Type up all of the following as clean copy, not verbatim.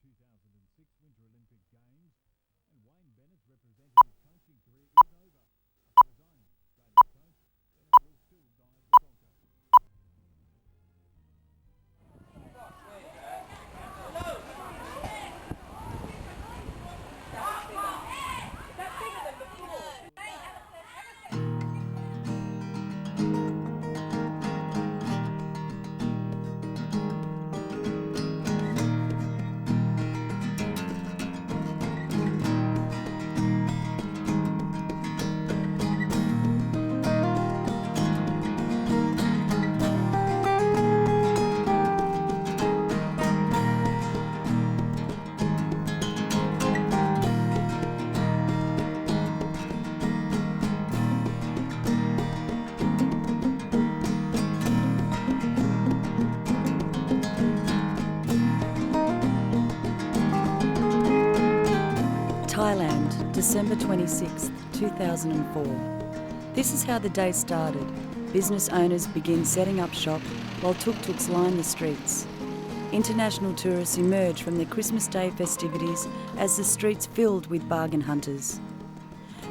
2006 Winter Olympic Games, and Wayne Bennett's representative coaching career is over. After resigning as Australian coach, Bennett will still guide the Broncos. Thailand, December 26, 2004. This is how the day started. Business owners begin setting up shop while tuk-tuks line the streets. International tourists emerge from their Christmas Day festivities as the streets filled with bargain hunters.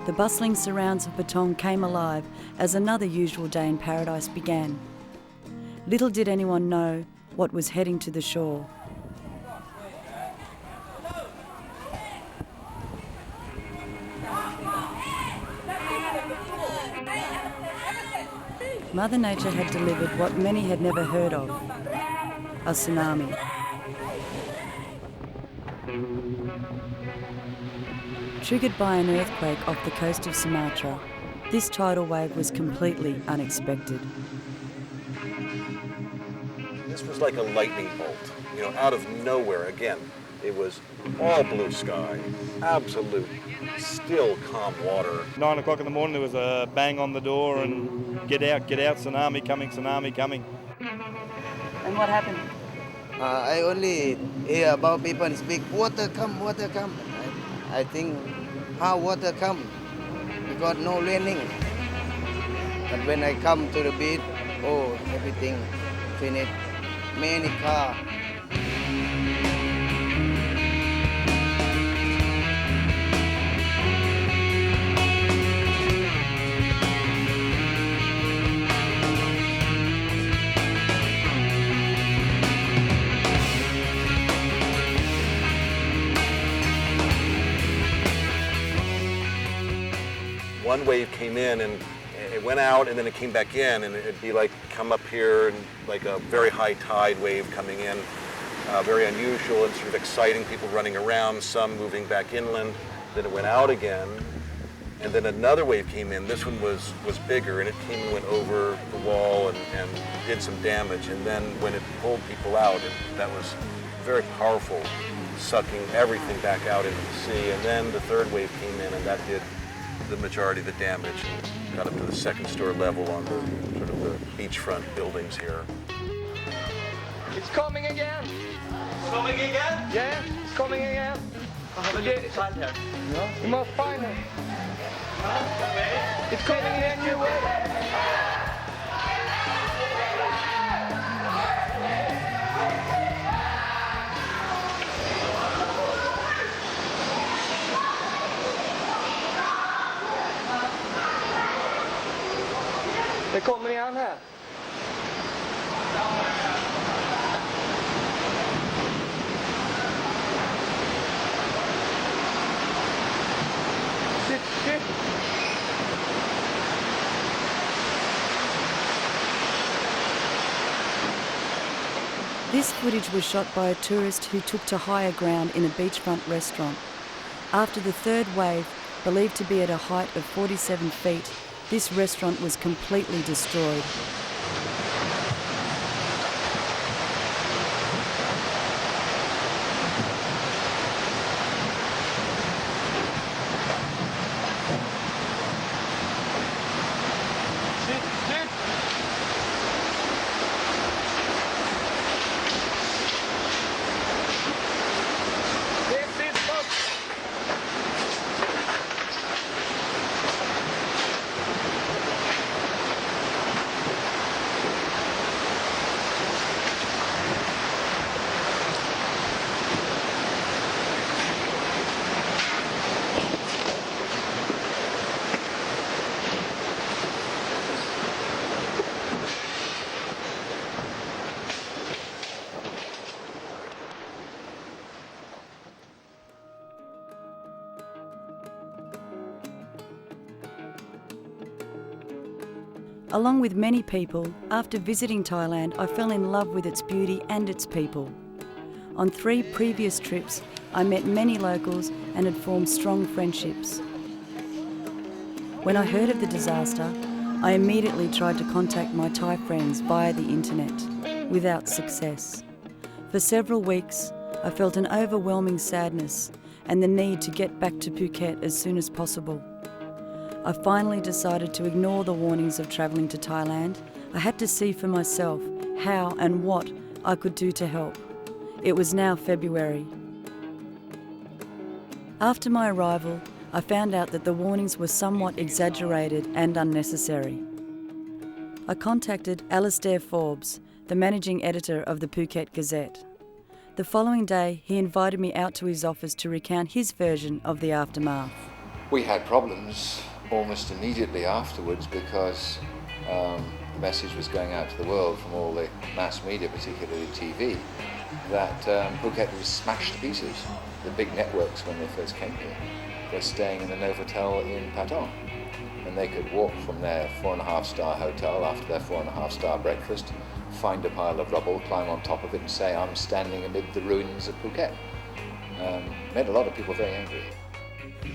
The bustling surrounds of Patong came alive as another usual day in paradise began. Little did anyone know what was heading to the shore. Mother Nature had delivered what many had never heard of, a tsunami. Triggered by an earthquake off the coast of Sumatra, this tidal wave was completely unexpected. This was like a lightning bolt, out of nowhere again. It was all blue sky, absolute, still calm water. 9 o'clock in the morning, there was a bang on the door and get out, tsunami coming, tsunami coming. And what happened? I only hear about people speak, water come, water come. I think, how water come? Because no raining. But when I come to the beach, everything finished. Many cars. One wave came in and it went out and then it came back in, and it'd be like come up here and like a very high tide wave coming in, very unusual and sort of exciting, people running around, some moving back inland. Then it went out again, and then another wave came in. This one was bigger, and it came and went over the wall and did some damage. And then when it pulled people out, that was very powerful, sucking everything back out into the sea. And then the third wave came in, and that did the majority of the damage and got up to the second story level on the sort of the beachfront buildings here. It's coming again. Coming again? Yeah, it's coming again. Find her. You must find her. It's coming again your way. Det kommer igen här. Shit, shit. This footage was shot by a tourist who took to higher ground in a beachfront restaurant. After the third wave, believed to be at a height of 47 feet, this restaurant was completely destroyed. Along with many people, after visiting Thailand, I fell in love with its beauty and its people. On 3 previous trips, I met many locals and had formed strong friendships. When I heard of the disaster, I immediately tried to contact my Thai friends via the internet, without success. For several weeks, I felt an overwhelming sadness and the need to get back to Phuket as soon as possible. I finally decided to ignore the warnings of travelling to Thailand. I had to see for myself how and what I could do to help. It was now February. After my arrival, I found out that the warnings were somewhat exaggerated and unnecessary. I contacted Alistair Forbes, the managing editor of the Phuket Gazette. The following day, he invited me out to his office to recount his version of the aftermath. We had problems almost immediately afterwards because the message was going out to the world from all the mass media, particularly TV, that Phuket was smashed to pieces. The big networks, when they first came here, were staying in the Novotel in Patong, and they could walk from their 4.5-star hotel after their 4.5-star breakfast, find a pile of rubble, climb on top of it and say, "I'm standing amid the ruins of Phuket." Made a lot of people very angry.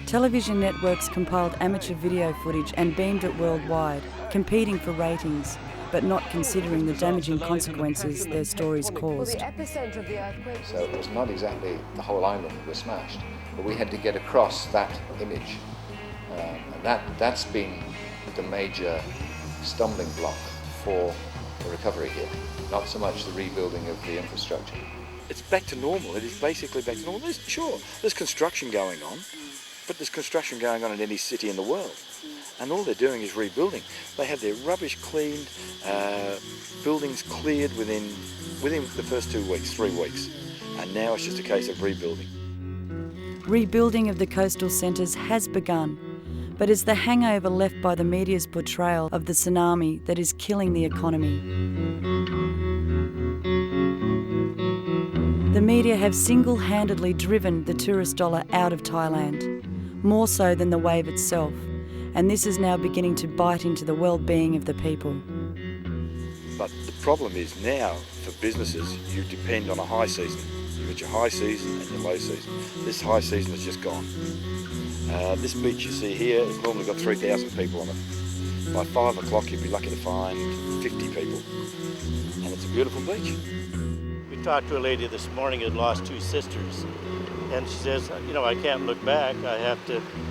Television networks compiled amateur video footage and beamed it worldwide, competing for ratings, but not considering the damaging consequences their stories caused. So it was not exactly the whole island that was smashed, but we had to get across that image. And that's been the major stumbling block for the recovery here, not so much the rebuilding of the infrastructure. It's back to normal. It is basically back to normal. There's construction going on, but there's construction going on in any city in the world. And all they're doing is rebuilding. They have their rubbish cleaned, buildings cleared within the first 2 weeks, 3 weeks. And now it's just a case of rebuilding. Rebuilding of the coastal centres has begun, but it's the hangover left by the media's portrayal of the tsunami that is killing the economy. The media have single-handedly driven the tourist dollar out of Thailand, more so than the wave itself, and this is now beginning to bite into the well-being of the people. But the problem is now, for businesses, you depend on a high season. You've got your high season and your low season. This high season is just gone. This beach you see here has normally got 3,000 people on it. By 5 o'clock you'd be lucky to find 50 people. And it's a beautiful beach. We talked to a lady this morning who had lost 2 sisters. And she says, I can't look back.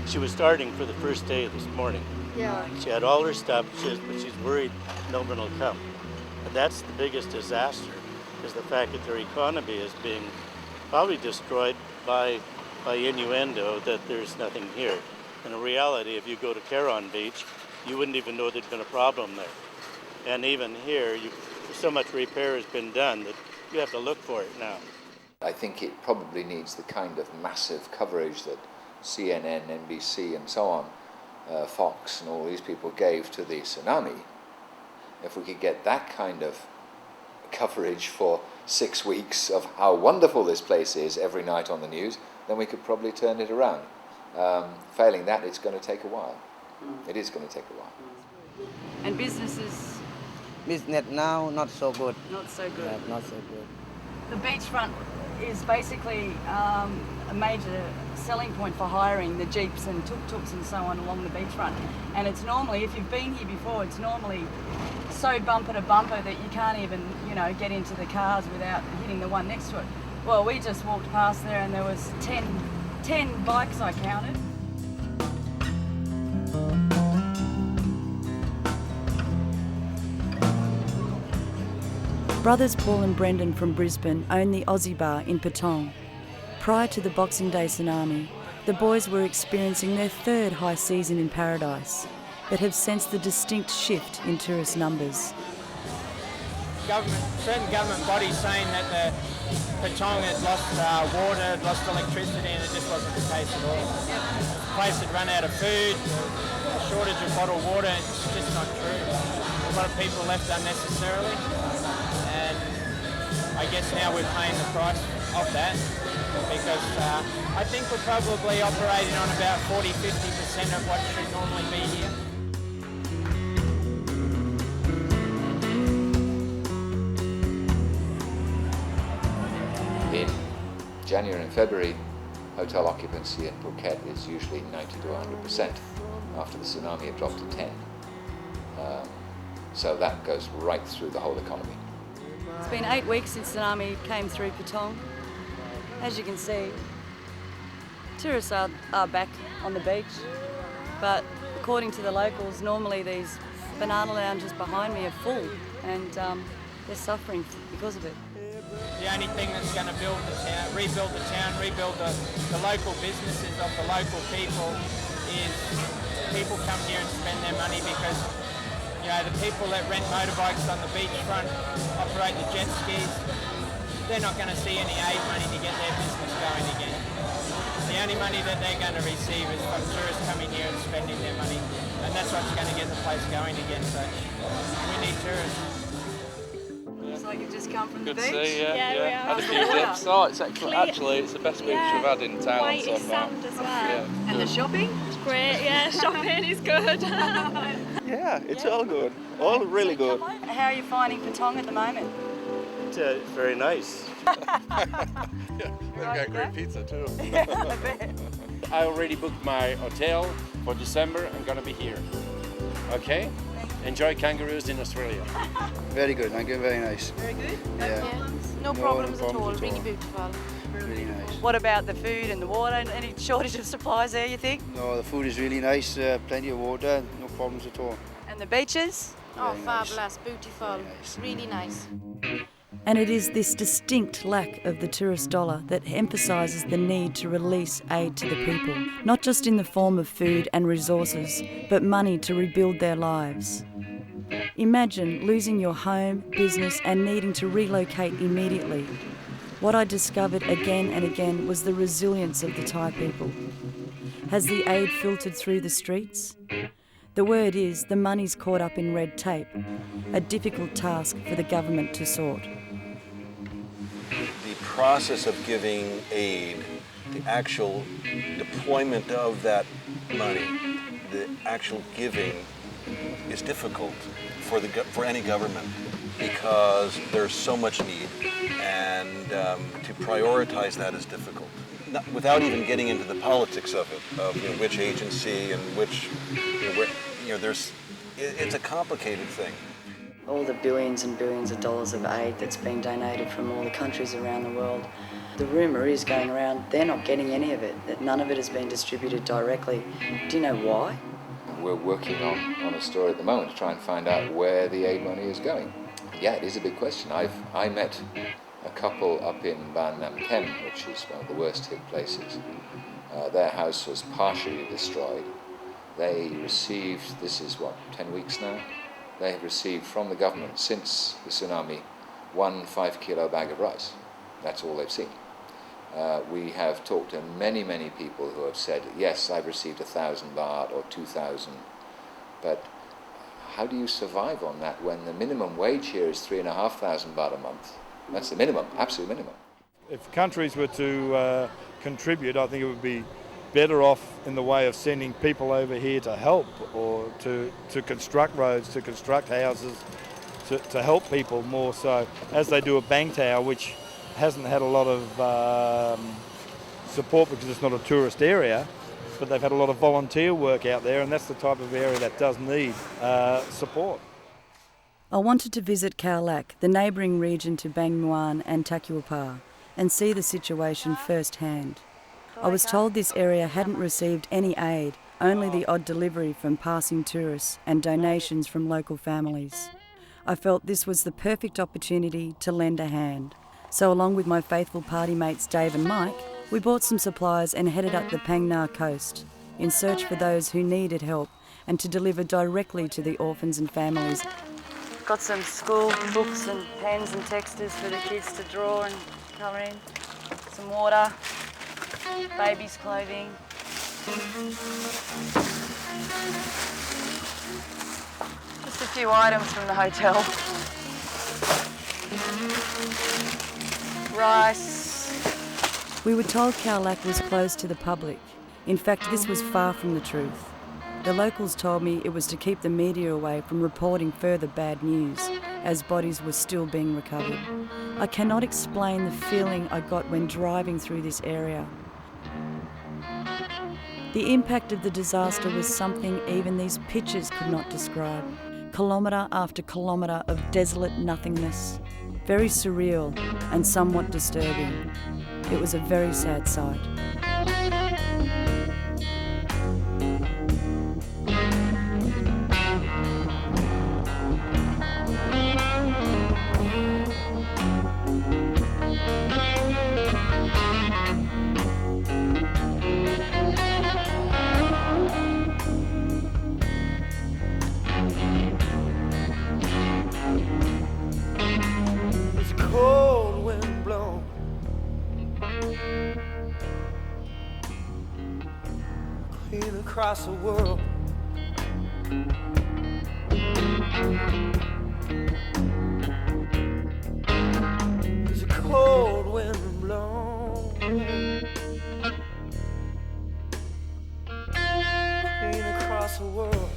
She was starting for the first day this morning. Yeah. She had all her stuff, but she's worried no one will come. And that's the biggest disaster, is the fact that their economy is being probably destroyed by innuendo that there's nothing here. And in reality, if you go to Caron Beach, you wouldn't even know there'd been a problem there. And even here, so much repair has been done that you have to look for it now. I think it probably needs the kind of massive coverage that CNN, NBC and so on, Fox and all these people gave to the tsunami. If we could get that kind of coverage for 6 weeks of how wonderful this place is every night on the news, then we could probably turn it around. Failing that, it's going to take a while. It is going to take a while. And businesses? Business now, not so good. Not so good. Yeah, not so good. The beachfront is basically a major selling point for hiring the jeeps and tuk-tuks and so on along the beachfront. And it's normally, if you've been here before, it's normally so bumper to bumper that you can't even, get into the cars without hitting the one next to it. Well, we just walked past there and there was 10 bikes I counted. Brothers Paul and Brendan from Brisbane own the Aussie Bar in Patong. Prior to the Boxing Day tsunami, the boys were experiencing their 3rd high season in paradise, but have sensed the distinct shift in tourist numbers. Certain government bodies saying that the Patong had lost water, had lost electricity, and it just wasn't the case at all. The place had run out of food, a shortage of bottled water, it's just not true. A lot of people left unnecessarily, and I guess now we're paying the price of that, because I think we're probably operating on about 40-50% of what should normally be here. January and February, hotel occupancy in Phuket is usually 90 to 100%. After the tsunami, it dropped to 10. So that goes right through the whole economy. It's been 8 weeks since tsunami came through Patong. As you can see, tourists are back on the beach, but according to the locals, normally these banana lounges behind me are full, and they're suffering because of it. The only thing that's going to rebuild the town, rebuild the local businesses of the local people is people come here and spend their money because, you know, the people that rent motorbikes on the beachfront, operate the jet skis, they're not going to see any aid money to get their business going again. The only money that they're going to receive is from tourists coming here and spending their money, and that's what's going to get the place going again. So we need tourists. Looks like you've just come from the Good beach. to see, yeah. Yeah, we Had a are. few dips. Oh, it's excellent. Actually, it's the best beach we've had in Thailand White so is far. sand as well. Yeah. And the shopping? It's great, yeah, shopping is good. Yeah, it's all good. All really good. How are you finding Patong at the moment? It's very nice. Yeah, they've got great pizza too. I bet. I already booked my hotel for December. I'm gonna be here. Okay? Enjoy kangaroos in Australia. Very good, thank you, very nice. Very good. Yeah. No problems at all, really beautiful. Really nice. What about the food and the water? Any shortage of supplies there, you think? No, the food is really nice, plenty of water, no problems at all. And the beaches? Oh, Very nice. fabulous, beautiful, really nice. And it is this distinct lack of the tourist dollar that emphasises the need to release aid to the people, not just in the form of food and resources, but money to rebuild their lives. Imagine losing your home, business, and needing to relocate immediately. What I discovered again and again was the resilience of the Thai people. Has the aid filtered through the streets? The word is the money's caught up in red tape, a difficult task for the government to sort. The process of giving aid, the actual deployment of that money, the actual giving is difficult for any government because there's so much need, and to prioritize that is difficult. Without even getting into the politics of it, of which agency and which, it's a complicated thing. All the billions and billions of dollars of aid that's been donated from all the countries around the world, the rumour is going around they're not getting any of it, that none of it has been distributed directly. Do you know why? We're working on a story at the moment to try and find out where the aid money is going. Yeah, it is a big question. I met a couple up in Ban Nam Kem, which is one of the worst hit places. Their house was partially destroyed. They received, this is 10 weeks now? They have received from the government since the tsunami 1 5-kilo bag of rice. That's all they've seen. We have talked to many, many people who have said, yes, I've received 1,000 baht or 2,000, but how do you survive on that when the minimum wage here is 3,500 baht a month? That's the minimum, absolute minimum. If countries were to contribute, I think it would be better off in the way of sending people over here to help, or to construct roads, to construct houses, to help people more so, as they do at Bang Tao, which hasn't had a lot of support because it's not a tourist area, but they've had a lot of volunteer work out there, and that's the type of area that does need support. I wanted to visit Khao Lak, the neighbouring region to Bang Muan and Takuapa, and see the situation firsthand. I was told this area hadn't received any aid, only the odd delivery from passing tourists and donations from local families. I felt this was the perfect opportunity to lend a hand. So along with my faithful party mates Dave and Mike, we bought some supplies and headed up the Phang Nga coast in search for those who needed help and to deliver directly to the orphans and families. Got some school books and pens and textures for the kids to draw and colour in, some water, baby's clothing. Just a few items from the hotel. Rice. We were told Khao Lak was closed to the public. In fact, this was far from the truth. The locals told me it was to keep the media away from reporting further bad news, as bodies were still being recovered. I cannot explain the feeling I got when driving through this area. The impact of the disaster was something even these pictures could not describe. Kilometre after kilometre of desolate nothingness. Very surreal and somewhat disturbing. It was a very sad sight. Cold wind blown, clean across the world. There's a cold wind blown, clean across the world.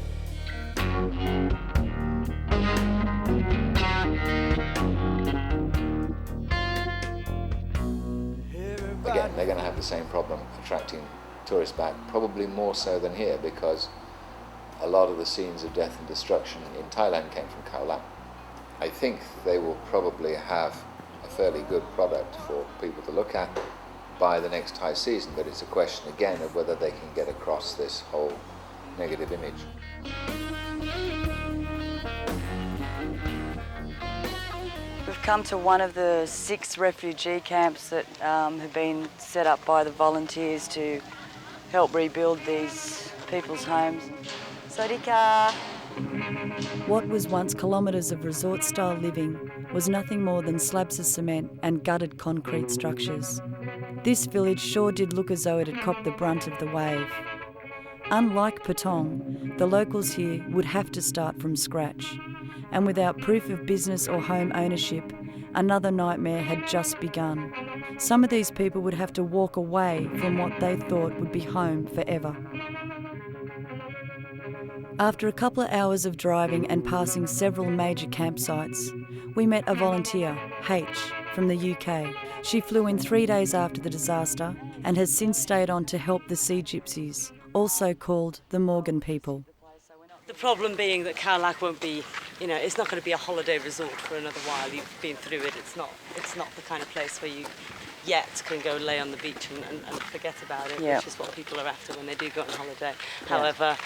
Again, they're going to have the same problem attracting tourists back, probably more so than here, because a lot of the scenes of death and destruction in Thailand came from Khao Lak. I think they will probably have a fairly good product for people to look at by the next high season, but it's a question again of whether they can get across this whole negative image. We've come to one of the 6 refugee camps that have been set up by the volunteers to help rebuild these people's homes. Sawadika! What was once kilometres of resort-style living was nothing more than slabs of cement and gutted concrete structures. This village sure did look as though it had copped the brunt of the wave. Unlike Patong, the locals here would have to start from scratch, and without proof of business or home ownership, another nightmare had just begun. Some of these people would have to walk away from what they thought would be home forever. After a couple of hours of driving and passing several major campsites, we met a volunteer, H, from the UK. She flew in 3 days after the disaster and has since stayed on to help the Sea Gypsies, also called the Morgan people. The problem being that Khao Lak won't be, it's not going to be a holiday resort for another while. You've been through it. It's not the kind of place where you yet can go lay on the beach and forget about it, which is what people are after when they do go on holiday. Yeah. However,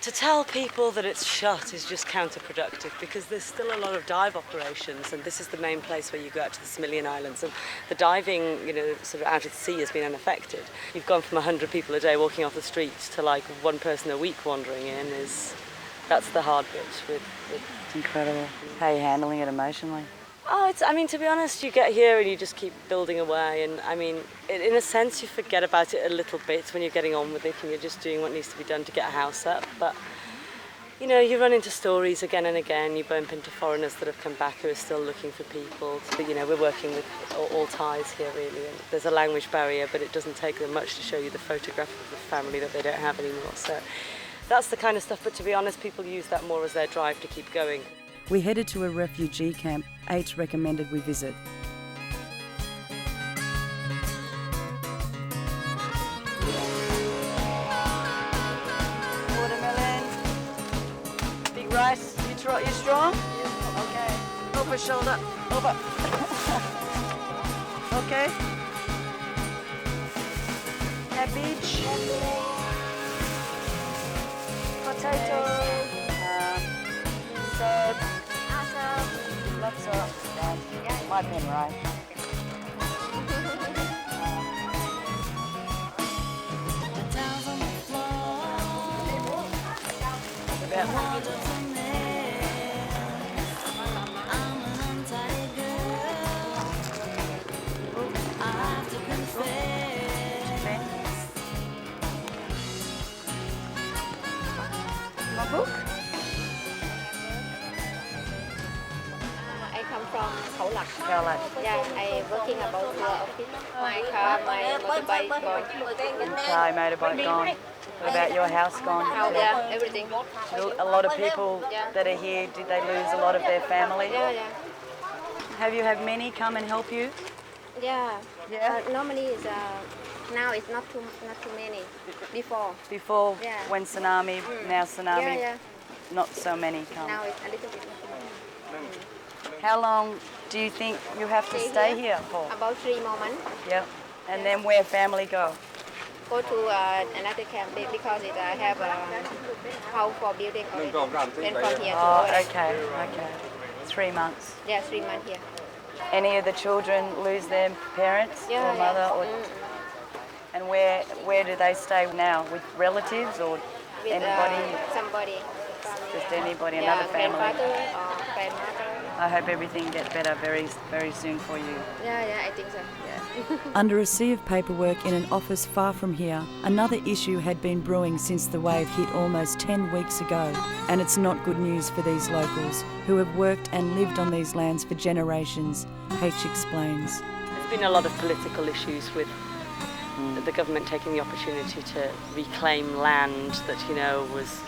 to tell people that it's shut is just counterproductive, because there's still a lot of dive operations, and this is the main place where you go out to the Smiljan Islands, and the diving, sort of out at sea has been unaffected. You've gone from 100 people a day walking off the streets to like 1 person a week wandering in. That's the hard bit with It's incredible. How are you handling it emotionally? Oh, to be honest, you get here and you just keep building away, and in a sense you forget about it a little bit when you're getting on with it and you're just doing what needs to be done to get a house up. But you run into stories again and again. You bump into foreigners that have come back who are still looking for people. But we're working with all Thais here really, and there's a language barrier, but it doesn't take them much to show you the photograph of the family that they don't have anymore. So that's the kind of stuff, but to be honest, people use that more as their drive to keep going. We headed to a refugee camp H recommended we visit. Watermelon. Big rice. You strong? Okay. Over shoulder. Over. Okay. Cabbage. Potato. Syrup. Lots of my pen, right? My book? From Khao Lak. Khao Lak. Yeah, I working about tour office. My car, my motorbike gone. Car, motorbike gone. What about your house gone? Yeah, everything. A lot of people that are here, did they lose a lot of their family? Yeah. Have you had many come and help you? Yeah. Normally it's now it's not too many. Before. Yeah. When tsunami, now tsunami, Yeah. not so many come. Now it's a little bit. How long do you think you have to stay here for? About 3 more months. Yep. And then where family go? Go to another camp because it have a house for building already. Then from here to Oh, over there. okay. 3 months. Yeah, 3 months here. Any of the children lose their parents or mother? Or, and where do they stay now? With relatives or With anybody? somebody. Just anybody, another family? Grandfather or grandmother. I hope everything gets better very, very soon for you. Yeah, I think so. Yeah. Under a sea of paperwork in an office far from here, another issue had been brewing since the wave hit almost 10 weeks ago. And it's not good news for these locals who have worked and lived on these lands for generations, H explains. There's been a lot of political issues with the government taking the opportunity to reclaim land that,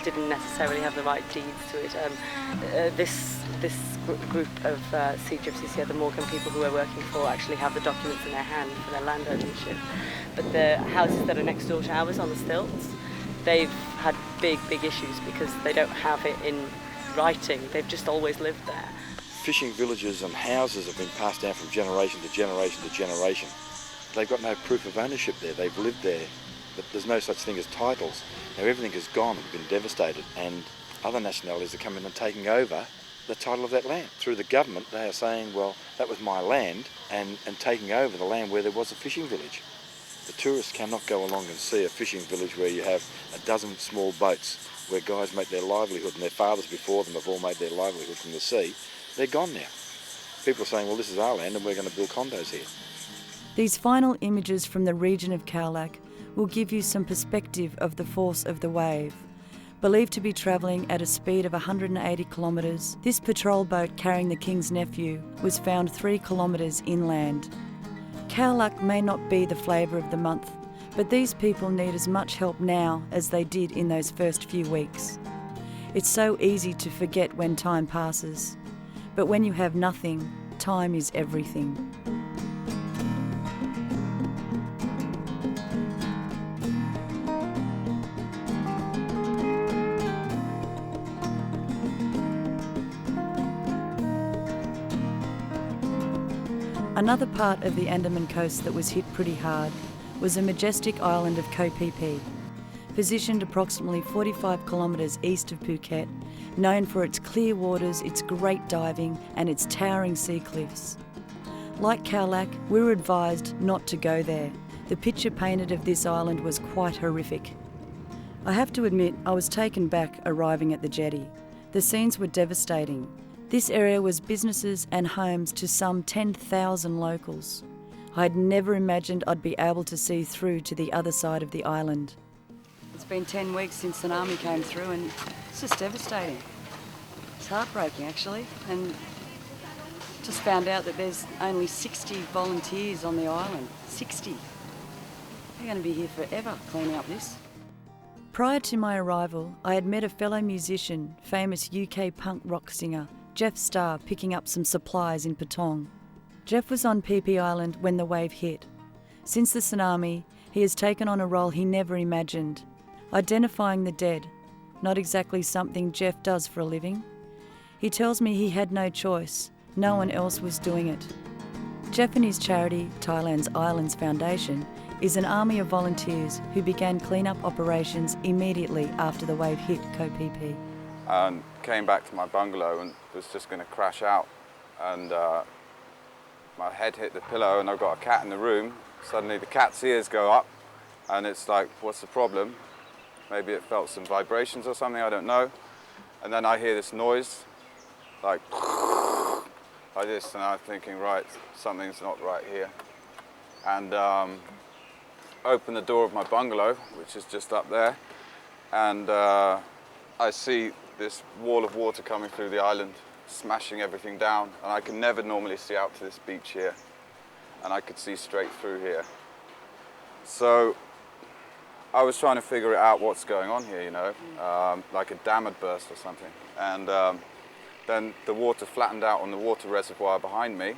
didn't necessarily have the right deeds to it. This group of sea gypsies here, the Morgan people who we're working for, actually have the documents in their hand for their land ownership. But the houses that are next door to ours on the stilts, they've had big issues because they don't have it in writing. They've just always lived there. Fishing villages and houses have been passed down from generation to generation to generation. They've got no proof of ownership there. They've lived there, but there's no such thing as titles. Now everything is gone and been devastated, and other nationalities are coming and taking over the title of that land. Through the government, they are saying, well, that was my land, and taking over the land where there was a fishing village. The tourists cannot go along and see a fishing village where you have a dozen small boats where guys make their livelihood, and their fathers before them have all made their livelihood from the sea. They're gone now. People are saying, well, this is our land and we're going to build condos here. These final images from the region of Khao Lak will give you some perspective of the force of the wave. Believed to be travelling at a speed of 180 kilometres, this patrol boat carrying the King's nephew was found 3 kilometres inland. Khao Lak may not be the flavour of the month, but these people need as much help now as they did in those first few weeks. It's so easy to forget when time passes, but when you have nothing, time is everything. Another part of the Andaman coast that was hit pretty hard was the majestic island of Koh Phi Phi, positioned approximately 45 kilometres east of Phuket, known for its clear waters, its great diving and its towering sea cliffs. Like Khao Lak, we were advised not to go there. The picture painted of this island was quite horrific. I have to admit, I was taken back arriving at the jetty. The scenes were devastating. This area was businesses and homes to some 10,000 locals. I had never imagined I'd be able to see through to the other side of the island. It's been 10 weeks since tsunami came through and it's just devastating. It's heartbreaking actually, and just found out that there's only 60 volunteers on the island. 60. They're going to be here forever cleaning up this. Prior to my arrival, I had met a fellow musician, famous UK punk rock singer, Jeff Starr, picking up some supplies in Patong. Jeff was on Phi Phi Island when the wave hit. Since the tsunami, he has taken on a role he never imagined, identifying the dead, not exactly something Jeff does for a living. He tells me he had no choice, no one else was doing it. Jeff and his charity, Thailand's Islands Foundation, is an army of volunteers who began clean-up operations immediately after the wave hit Koh Phi Phi. And came back to my bungalow and was just going to crash out, and my head hit the pillow and I've got a cat in the room. Suddenly the cat's ears go up and it's like, what's the problem? Maybe it felt some vibrations or something, I don't know. And then I hear this noise like this, and I'm thinking, right, something's not right here. And open the door of my bungalow, which is just up there, and I see this wall of water coming through the island, smashing everything down, and I can never normally see out to this beach here, and I could see straight through here. So I was trying to figure out what's going on here, you know, like a dam had burst or something. And then the water flattened out on the water reservoir behind me,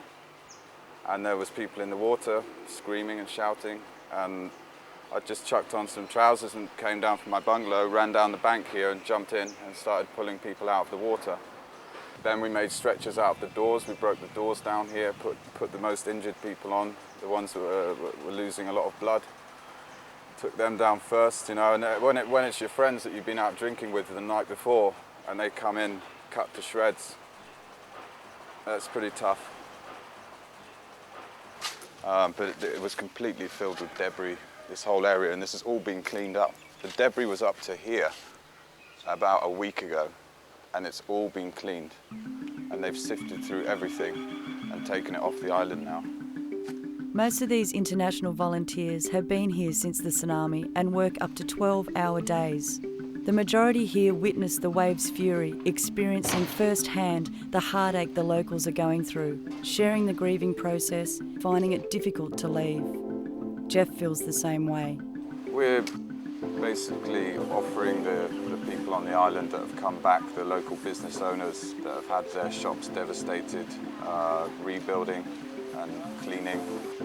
and there was people in the water screaming and shouting, and I just chucked on some trousers and came down from my bungalow, ran down the bank here and jumped in and started pulling people out of the water. Then we made stretchers out of the doors. We broke the doors down here, put the most injured people on, the ones that were losing a lot of blood. Took them down first, you know, and when it's your friends that you've been out drinking with the night before and they come in cut to shreds, that's pretty tough. But it was completely filled with debris, this whole area, and this has all been cleaned up. The debris was up to here about a week ago, and it's all been cleaned. And they've sifted through everything and taken it off the island now. Most of these international volunteers have been here since the tsunami and work up to 12-hour days. The majority here witnessed the wave's fury, experiencing firsthand the heartache the locals are going through, sharing the grieving process, finding it difficult to leave. Jeff feels the same way. We're basically offering the people on the island that have come back, the local business owners that have had their shops devastated, rebuilding and cleaning,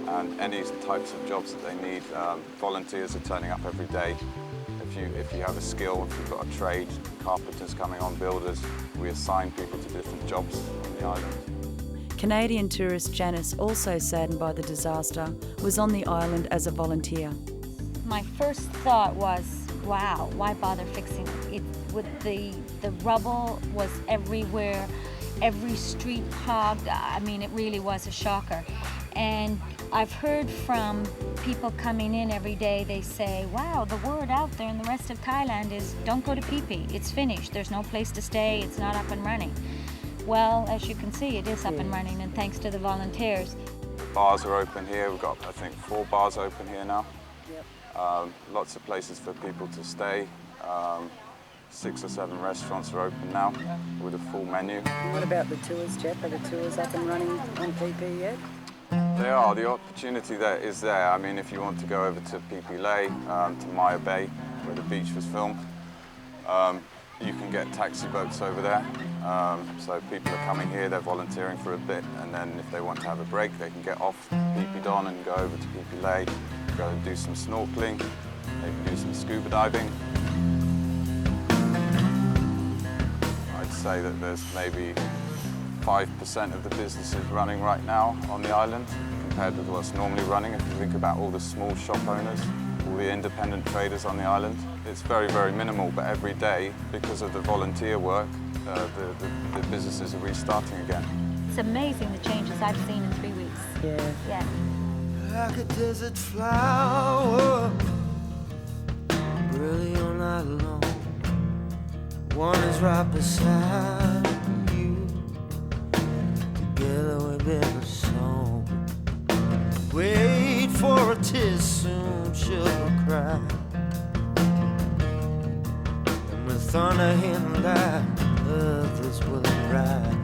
and any types of jobs that they need. Volunteers are turning up every day. If you have a skill, if you've got a trade, carpenters coming on, builders, we assign people to different jobs on the island. Canadian tourist Janice, also saddened by the disaster, was on the island as a volunteer. My first thought was, wow, why bother fixing it? The rubble was everywhere, every street clogged. I mean, it really was a shocker. And I've heard from people coming in every day, they say, wow, the word out there in the rest of Thailand is don't go to Phi Phi, it's finished, there's no place to stay, it's not up and running. Well, as you can see, it is up and running, and thanks to the volunteers. The bars are open here, we've got, I think, 4 bars open here now. Yep. Lots of places for people to stay. 6 or 7 restaurants are open now with a full menu. What about the tours, Jeff? Are the tours up and running on Phi Phi yet? They are. The opportunity there is there. I mean, if you want to go over to Phi Phi Lay, to Maya Bay, where the beach was filmed, you can get taxi boats over there. So people are coming here, they're volunteering for a bit, and then if they want to have a break, they can get off Phi Phi Don and go over to Phi Phi Lay, go and do some snorkeling, they can do some scuba diving. I'd say that there's maybe 5% of the businesses running right now on the island compared with what's normally running. If you think about all the small shop owners, all the independent traders on the island, it's very, very minimal, but every day, because of the volunteer work, the businesses are restarting again. It's amazing the changes I've seen in 3 weeks. Yeah. Like a desert flower, really all night long. One is right beside you, together we've been a song. Wait for it, 'tis soon she'll cry. And with thunder and light, others will ride.